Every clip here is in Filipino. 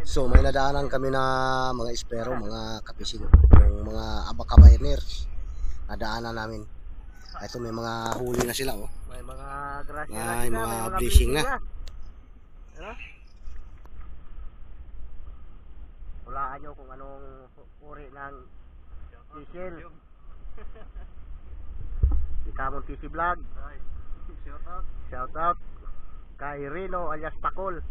So may nadaanan kami na mga espero, mga kapising, yung mga abakabayners, nadaanan namin. Ito may mga huli na sila, oh. May mga grasya na May sila, mga may mga blessing na. Ano? Hulaan nyo kung anong uri ng tisil. Di Kamon TC Vlog. Shout out kay Rino alias Pakol.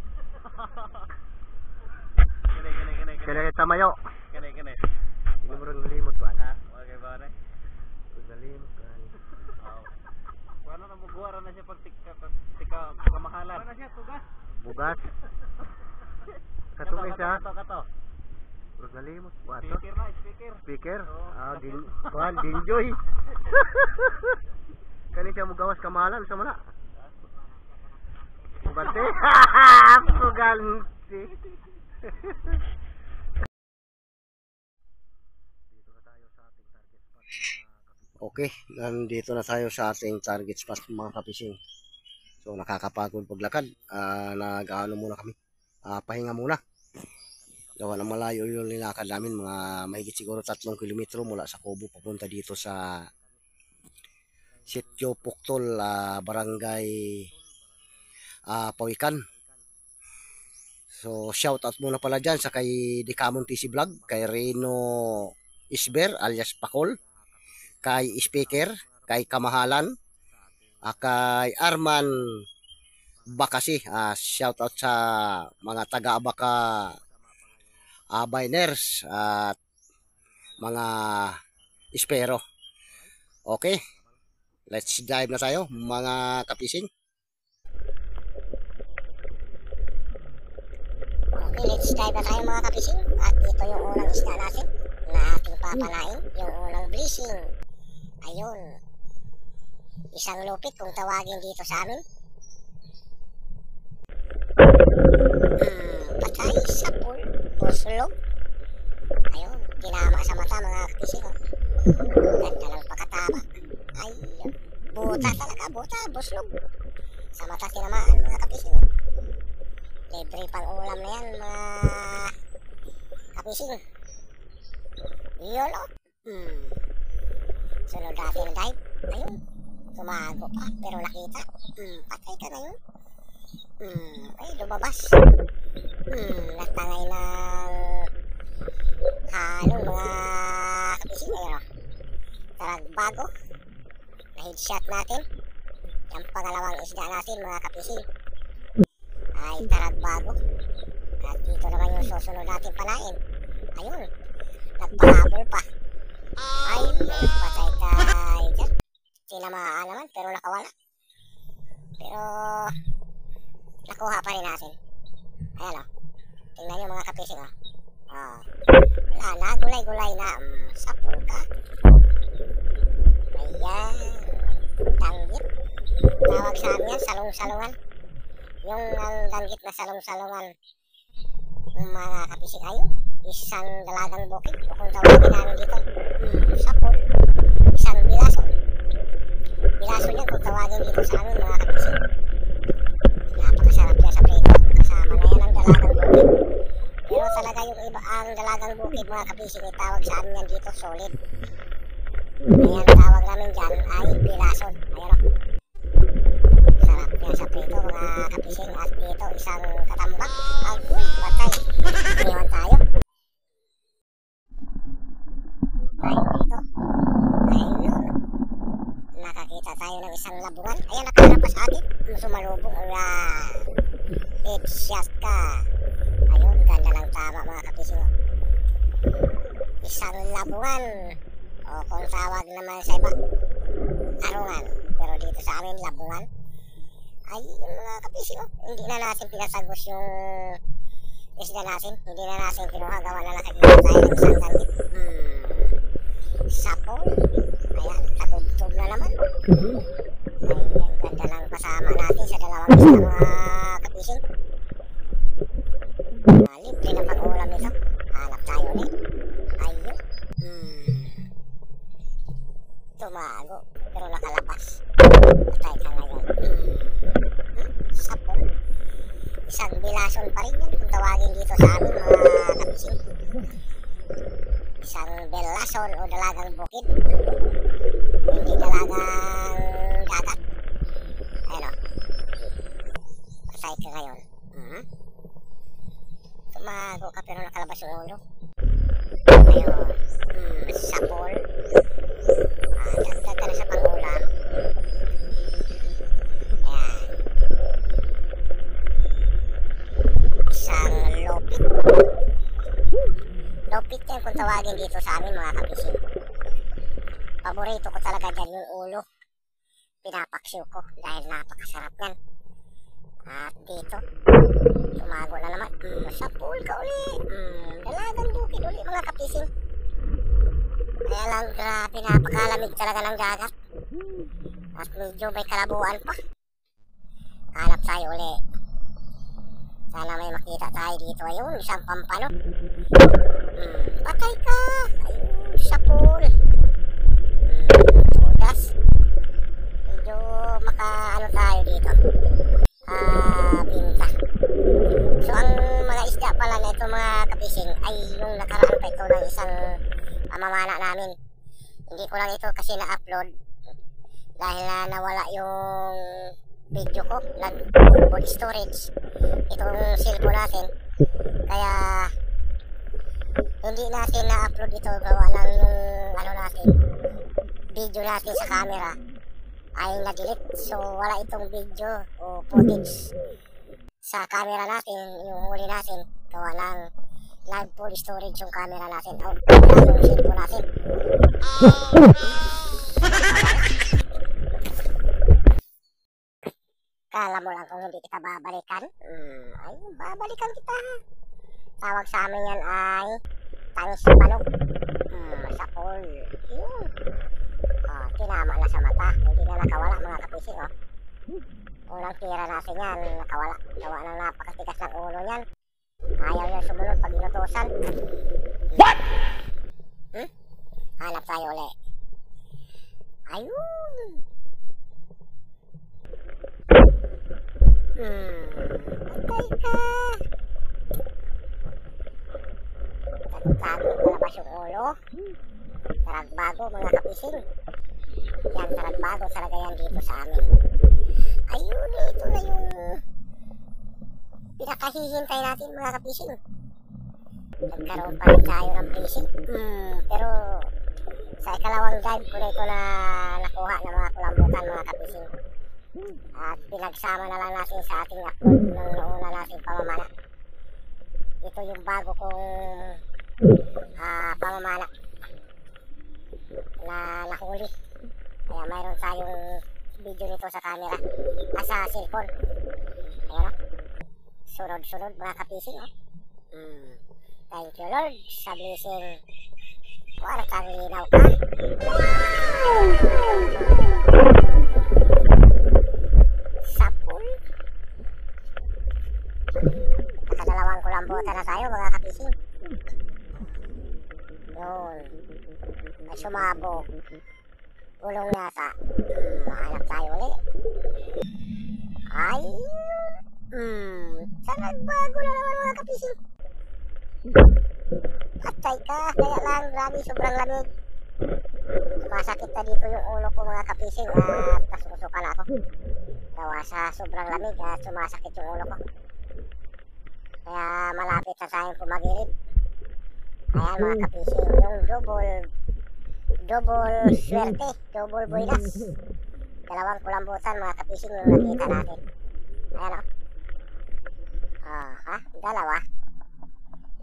Kene tamayo. Kene. Ini murang limot ba? Ha? Okay ba na? Limot ka. Ano na buguara na siya pag tika kamahalan. Ano siya tugas? Bugas. Katungay siya. Kato. Murang nalimot ba to? Speaker na, speaker. Speaker? Ah, dinjoy. Kani siya mugawas kamahalan sa mana? Puganti. Puganti. Okay, nandito na tayo sa ating target spot, mga kapising. So nakakapagod paglakad. Nag-ano muna kami. Pahinga muna. Gawa ng malayo yung nilakad namin, mga mahigit siguro 3 kilometro mula sa Cobo papunta dito sa Sitio Puktol, Barangay Pawikan. So shout out muna pala dyan sa kay Di Kamon TC Vlog, kay Reno Isber alias Pakol, kay Speaker, kay Kamahalan, kay Arman Bakasi. Shout out sa mga taga-Abaka Bayners at mga espero. Okay, let's dive na tayo, mga kapising. Okay, let's dive na tayo, mga kapising. At ito yung unang isda natin na ating papalain, yung unang blessing. Ayun, isang lupit kung tawagin dito sa amin. Patay sa pool, buslog. Ayun, tinama sa mata, mga kapising. Ganda lang pakatama. Ayun, buta talaga, buta, buslog. Sa mata tinamaan, mga kapising. Libre pang ulam na yan, mga kapising. Yolo. Sunod natin ang dive. Ayun, tumago pa pero nakita. Patay ka ngayon. Ay, lumabas. Natangay ng halong, mga kapising. Ayun, taragbago. Na-headshot natin. Yung pangalawang isda natin, mga kapising, ay taragbago. At dito naman yung susunod natin palain. Ayun, nagpahabol pa. Ay, patay tayo dyan. Tinamaan naman pero nakawala. Pero nakuha pa rin natin. Ayan o, tingnan nyo, mga kapising o. Wala na, gulay-gulay na. Sapul ka. Ayan, danggit. Tawag sa amin yan, salong-salungan. Yung danggit na salong-salungan, mga kapising, ayun, isang dalagang bukid o kung tawagin namin dito, sapol, isang bilaso yan kung tawagin dito sa amin, mga kapising. Napakasarap yan sa prito, kasama na yan ang dalagang bukid. Pero talaga yung iba, ang dalagang bukid, mga kapising, tawag sa amin yan dito, solid. Ayan, tawag namin dyan ay bilason. Ayan o, sarap yan sa prito, mga kapising. At dito isang katambak. Agoy, patay. Iniwan tayo. Ay, dito. Ayun, nakakita tayo ng isang labungan. Ayan, nakaharapas sa atin. Sumalubong. Headshot ka. Ayun, ganda lang tama, mga kapising. Isang labungan, o kung tawag naman sa iba, arungan. Pero dito sa amin, labungan. Ay, mga kapising, hindi na natin pinasagos yung isda natin. Hindi na natin kinuha, gawa na nakikita tayo ng isang danggit. Sapol. Ayan, tagog-tog na naman. Ayan, ganda lang kasama natin sa dalawang isda, mga kapising. Libre na pag-ulam nito. Hanap tayo ulit. Ayun. Tumago, pero nakalabas. Patay ka ngayon. Sapol. Isang bilas Belason pa rin yan kung tawagin dito sa amin mga kapising. Isang belason o dalagang bukid. Hindi dalagang dagat. Ayun o. Patay ka ngayon. Tumago ka pero nakalabas yung ulo. Ayun. Sapol. Dagdag ka na sa pangulam. Ayan. Isang lopit. Lopit yan kung tawagin dito sa amin mga kapising. Paborito ko talaga dyan yung ulo. Pinapaksiw ko dahil napakasarap yan. At dito, tumago na naman. Sapol ka uli. Dalagang bukid uli mga kapising. Kaya lang grabe, napakalamig talaga ng dagat. At medyo may kalabuan pa. Hanap tayo uli. Sana may makita tayo dito. Ayun, isang pampano. Patay ka. Ayun, sapol. Tudas. Medyo makaano tayo dito. Binta. So ang mga isda pala na ito mga kapising ay yung nakaraan pa ito ng isang pamamana namin. Hindi ko lang ito kasi na-upload dahil na nawala yung video ko, nag-full storage itong cellphone natin, kaya hindi natin na-upload ito. Gawa lang yung ano natin, video natin sa camera ay na-delete, so wala itong video o footage sa camera natin, yung huli natin. Gawa lang nag-full storage yung camera natin o yung cellphone natin. Kala mo lang kung hindi kita babalikan? Ay, babalikan kita. Tawag sa amin yan ay tangis sa panog. Sapol. Yun. Tinama na sa mata. Hindi na nakawala mga kapising. Unang tira natin yan, nakawala. Gawa ng napakatigas ng ulo yan. Ayaw yan sumunod pag inutusan. What? Hanap tayo uli. Ayun. Patay ka. Tagtagin palabas yung ulo. Taragbago mga kapising. Yan, taragbago talaga yan dito sa amin. Ayun, ito na yung pinakahihintay natin mga kapising. Nagkaroon pa rin tayo ng fishing. Pero sa ikalawang dive ko na ito na nakuha ng mga kulambutan mga kapising. At pinagsama na lang natin sa ating upload ng nauna nating pamamana. Ito yung bago kong pamamana na nahuli. Kaya mayroon tayong video nito sa camera, sa cellphone. Ayan o. Sunod-sunod mga kapising. Thank you Lord sa blessing. Wala kang linaw ka. Sapol. Nakadalawang kulambutan na tayo mga kapising. Yun. May sumabog. Ulong yata. Mahanap tayo ulit. Ay. Saan nagbago na naman mga kapising? Patay ka. Kaya lang, grabe, sobrang lamig. Sumasakit na dito yung ulo ko mga kapising. At nasusuka na ako. Gawa sa sobrang lamig at sumasakit yung ulo ko. Kaya malapit na tayong pumagilid. Ayan mga kapising, yung double swerte, double buenas. Dalawang kulambutan mga kapising yung nakita natin. Ayan o. Dalawa.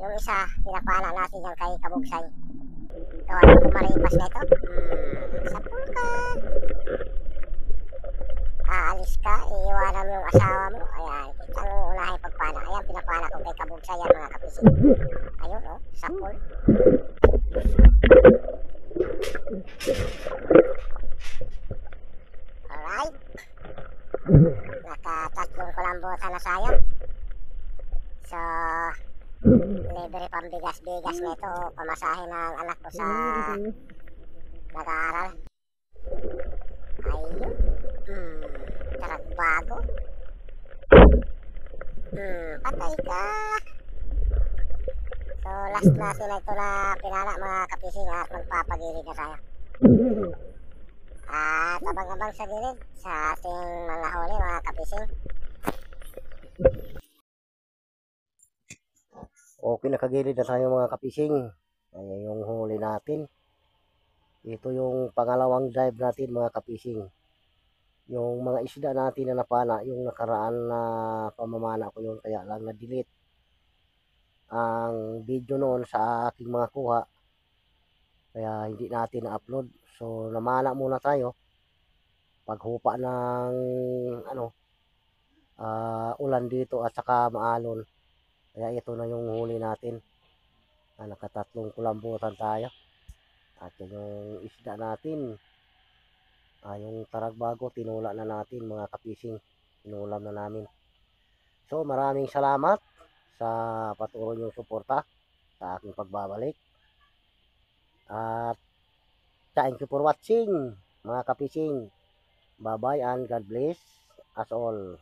Yung isa, pinapana natin yung kay Kabugsay. Gawa ng kumaripas na ito. Sapul ka. Aalis ka, iiwanan mo yung asawa mo. Ayan, kitang unahin pagpana. Ayan, pinapana ko kay Kabugsay yan mga kapising. Ayun o, sapul. Alright. Nakatatlong kulambutan na sayang. So, libre pambigas-bigas nito o pamasahe ng anak ko sa nag-aaral. Ayun. Taragbago. patay ka. So last na sila ito na pinala mga kapising at magpapagilid na tayo. At abang-abang sa gilid sa ating mga huli mga kapising. Okay, nakagilid na tayo mga kapising. Ayan yung huli natin. Ito yung pangalawang dive natin mga kapising. Yung mga isda natin na napana, yung nakaraan na pamamana ko yun, kaya lang na-delete ang video noon sa aking mga kuha. Kaya hindi natin na-upload. So namana muna tayo. Paghupa ng ulan dito at saka maalon. Kaya ito na yung huli natin. Nakatatlong kulambutan tayo. At yung isda natin, yung taragbago, tinula na natin mga kapising. Tinulam na namin. So maraming salamat sa patuloy yung suporta sa aking pagbabalik. At thank you for watching mga kapising. Bye bye and God bless us all.